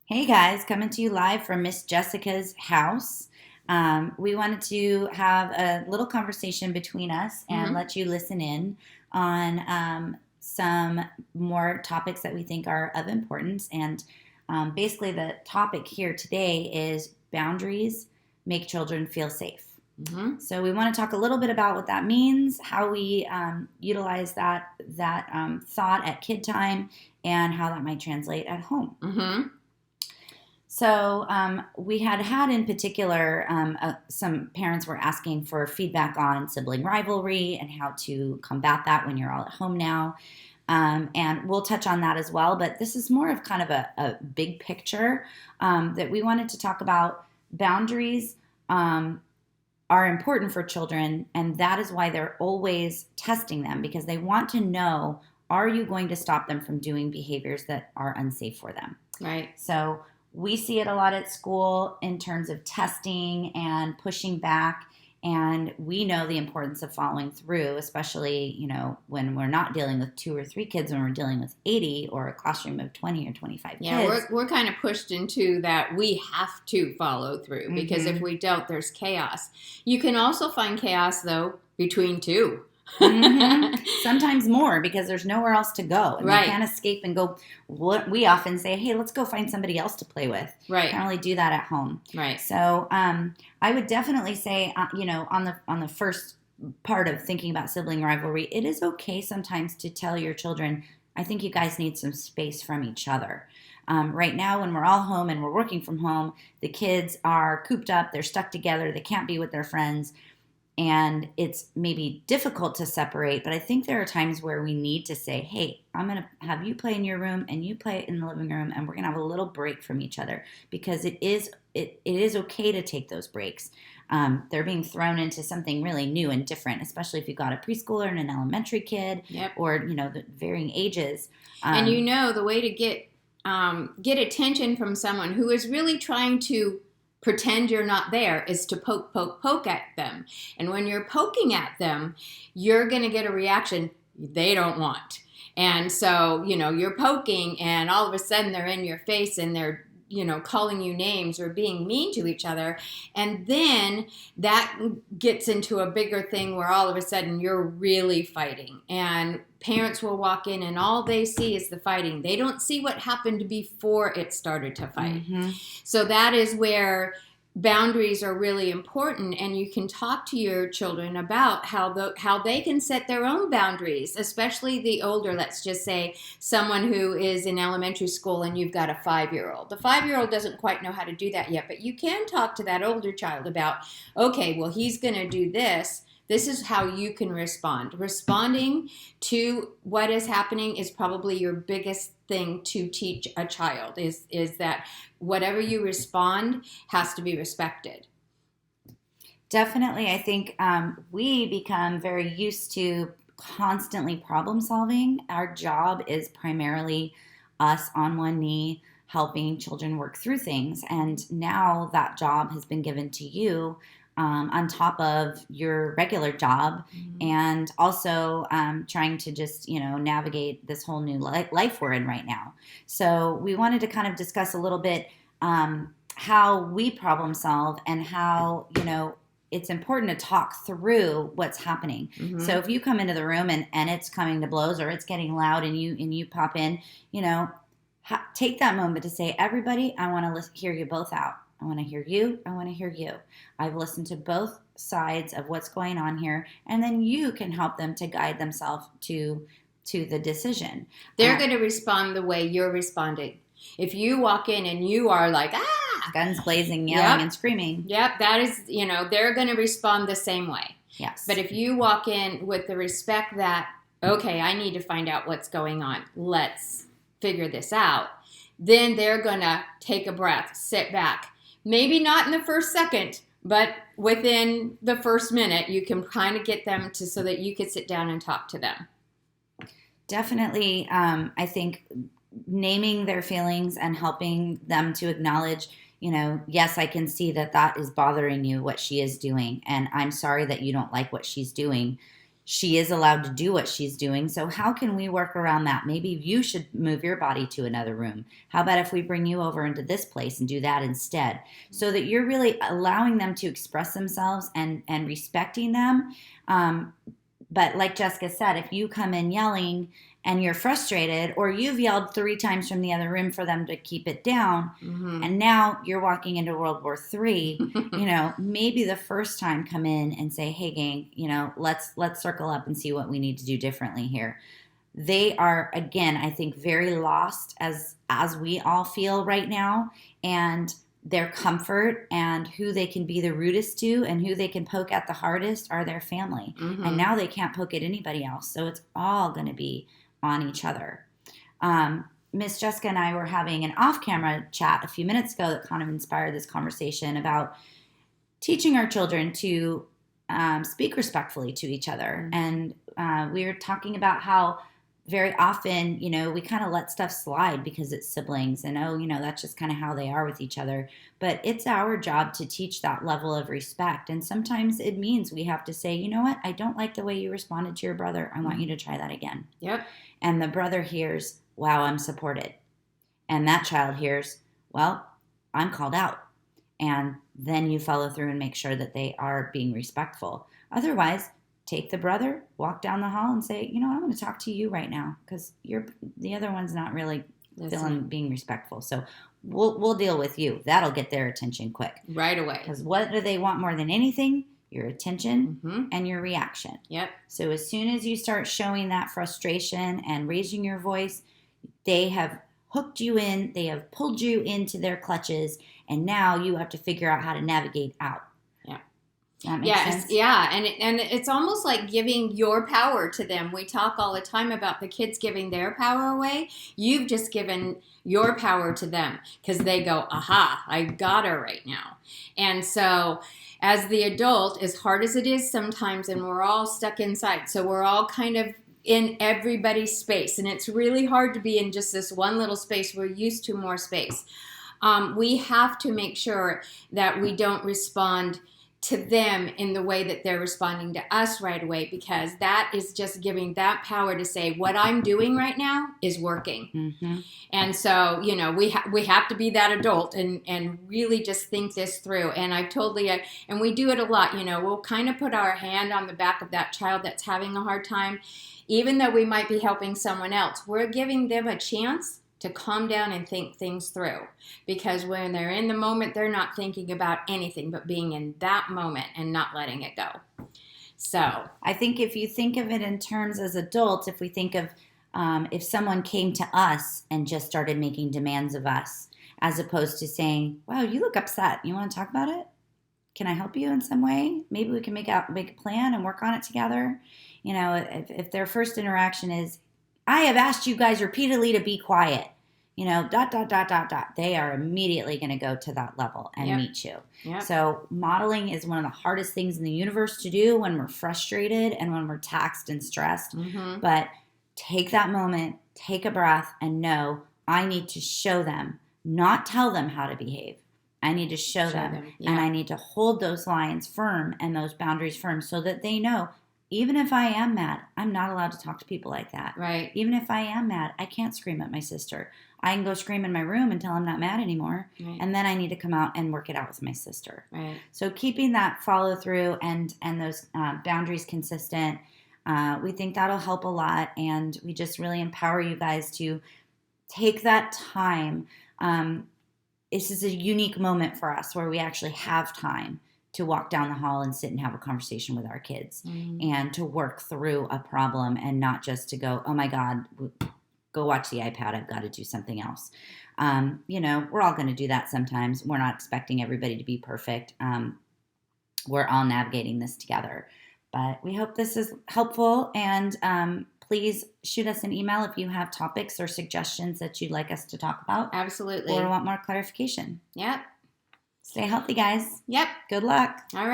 Hey guys, coming to you live from Miss Jessica's house. We wanted to have a little conversation between us and hmm let you listen in on some more topics that we think are of importance. And basically, the topic here today is boundaries make children feel safe. hmm So we want to talk a little bit about what that means, how we utilize that thought at kid time, and how that might translate at home. hmm So we had in particular, some parents were asking for feedback on sibling rivalry and how to combat that when you're all at home now. And we'll touch on that as well. But this is more of kind of a big picture that we wanted to talk about. Boundaries are important for children, and that is why they're always testing them because they want to know, are you going to stop them from doing behaviors that are unsafe for them? Right. So we see it a lot at school in terms of testing and pushing back. And we know the importance of following through, especially, when we're not dealing with two or three kids, when we're dealing with 80 or a classroom of 20 or 25 Yeah, kids. we're kind of pushed into that we have to follow through because if Mm-hmm. we don't, there's chaos. You can also find chaos, though, between two. Mm-hmm. Sometimes more because there's nowhere else to go and they Right, can't escape and go. What we often say, hey, let's go find somebody else to play with. right, Can't really do that at home. right. So I would definitely say, on the first part of thinking about sibling rivalry, it is okay sometimes to tell your children, I think you guys need some space from each other. Right now, when we're all home and we're working from home, the kids are cooped up, they're stuck together, they can't be with their friends, and it's maybe difficult to separate. But I think there are times where we need to say, hey, I'm going to have you play in your room and you play in the living room, and we're going to have a little break from each other because it is okay to take those breaks. They're being thrown into something really new and different, especially if you've got a preschooler and an elementary kid, Yep. or the varying ages. And the way to get attention from someone who is really trying to pretend you're not there is to poke at them. And when you're poking at them, you're going to get a reaction they don't want. And so, you're poking and all of a sudden they're in your face and they're, calling you names or being mean to each other. And then that gets into a bigger thing where all of a sudden you're really fighting. And parents will walk in and all they see is the fighting. They don't see what happened before it started to fight. Mm-hmm. So that is where boundaries are really important, and you can talk to your children about how they can set their own boundaries, especially the older. Let's just say someone who is in elementary school and you've got a 5-year-old. The 5-year-old doesn't quite know how to do that yet, but you can talk to that older child about, okay, well, he's going to do this. This is how you can respond. Responding to what is happening is probably your biggest thing to teach a child is that whatever you respond has to be respected. Definitely, I think we become very used to constantly problem solving. Our job is primarily us on one knee helping children work through things. And now that job has been given to you on top of your regular job, Mm-hmm. and also trying to just, navigate this whole new life we're in right now. So we wanted to kind of discuss a little bit how we problem solve and how, it's important to talk through what's happening. Mm-hmm. So if you come into the room and it's coming to blows or it's getting loud and you pop in, take that moment to say, everybody, I want to hear you both out. I want to hear you. I want to hear you. I've listened to both sides of what's going on here, and then you can help them to guide themselves to the decision. They're going to respond the way you're responding. If you walk in and you are like, guns blazing, yelling, Yep. and screaming. Yep, that is, they're going to respond the same way. Yes. But if you walk in with the respect that, okay, I need to find out what's going on, let's figure this out, then they're going to take a breath, sit back. Maybe not in the first second, but within the first minute, you can kind of get them to so that you could sit down and talk to them. Definitely, I think naming their feelings and helping them to acknowledge, yes, I can see that is bothering you, what she is doing, and I'm sorry that you don't like what she's doing. she is allowed to do what she's doing. So how can we work around that? Maybe you should move your body to another room. How about if we bring you over into this place and do that instead? So that you're really allowing them to express themselves and respecting them. But like Jessica said, if you come in yelling and you're frustrated, or you've yelled 3 times from the other room for them to keep it down, and now you're walking into World War III, maybe the first time come in and say, hey gang, let's circle up and see what we need to do differently here. They are, again, I think very lost as we all feel right now, and their comfort and who they can be the rudest to and who they can poke at the hardest are their family. And now they can't poke at anybody else. So it's all going to be on each other. Miss Jessica and I were having an off-camera chat a few minutes ago that kind of inspired this conversation about teaching our children to speak respectfully to each other. And we were talking about how very often, we kind of let stuff slide because it's siblings and, that's just kind of how they are with each other. But it's our job to teach that level of respect. And sometimes it means we have to say, you know what? I don't like the way you responded to your brother. I want you to try that again. Yep. And the brother hears, wow, I'm supported. And that child hears, well, I'm called out. And then you follow through and make sure that they are being respectful. Otherwise, take the brother, walk down the hall and say, I'm going to talk to you right now because the other one's not really being respectful. So we'll deal with you. That'll get their attention quick. Right away. Because what do they want more than anything? Your attention and your reaction. Yep. So as soon as you start showing that frustration and raising your voice, they have hooked you in, they have pulled you into their clutches, and now you have to figure out how to navigate out. That makes sense? Yeah, and it's almost like giving your power to them. We talk all the time about the kids giving their power away. You've just given your power to them because they go, aha, I got her right now. And so as the adult, as hard as it is sometimes, and we're all stuck inside, so we're all kind of in everybody's space, and it's really hard to be in just this one little space. We're used to more space. We have to make sure that we don't respond to them in the way that they're responding to us right away, because that is just giving that power to say what I'm doing right now is working. And so, we have to be that adult and really just think this through. And I've told Leah, and we do it a lot, we'll kind of put our hand on the back of that child that's having a hard time. Even though we might be helping someone else, we're giving them a chance to calm down and think things through. Because when they're in the moment, they're not thinking about anything but being in that moment and not letting it go. So I think if you think of it in terms as adults, if we think of if someone came to us and just started making demands of us, as opposed to saying, wow, you look upset. You want to talk about it? Can I help you in some way? Maybe we can make a plan and work on it together. If their first interaction is, I have asked you guys repeatedly to be quiet, They are immediately going to go to that level and meet you. Yep. So modeling is one of the hardest things in the universe to do when we're frustrated and when we're taxed and stressed. But take that moment, take a breath, and know I need to show them, not tell them how to behave. I need to show them. And I need to hold those lines firm and those boundaries firm so that they know, even if I am mad, I'm not allowed to talk to people like that. Right. Even if I am mad, I can't scream at my sister. I can go scream in my room until I'm not mad anymore. Right. And then I need to come out and work it out with my sister. Right. So keeping that follow through and those boundaries consistent, we think that'll help a lot. And we just really empower you guys to take that time. This is a unique moment for us where we actually have time to walk down the hall and sit and have a conversation with our kids and to work through a problem and not just to go, oh my God, go watch the iPad. I've got to do something else. We're all going to do that sometimes. We're not expecting everybody to be perfect. We're all navigating this together. But we hope this is helpful. And please shoot us an email if you have topics or suggestions that you'd like us to talk about. Absolutely. Or want more clarification. Yep. Stay healthy, guys. Yep. Good luck. All right.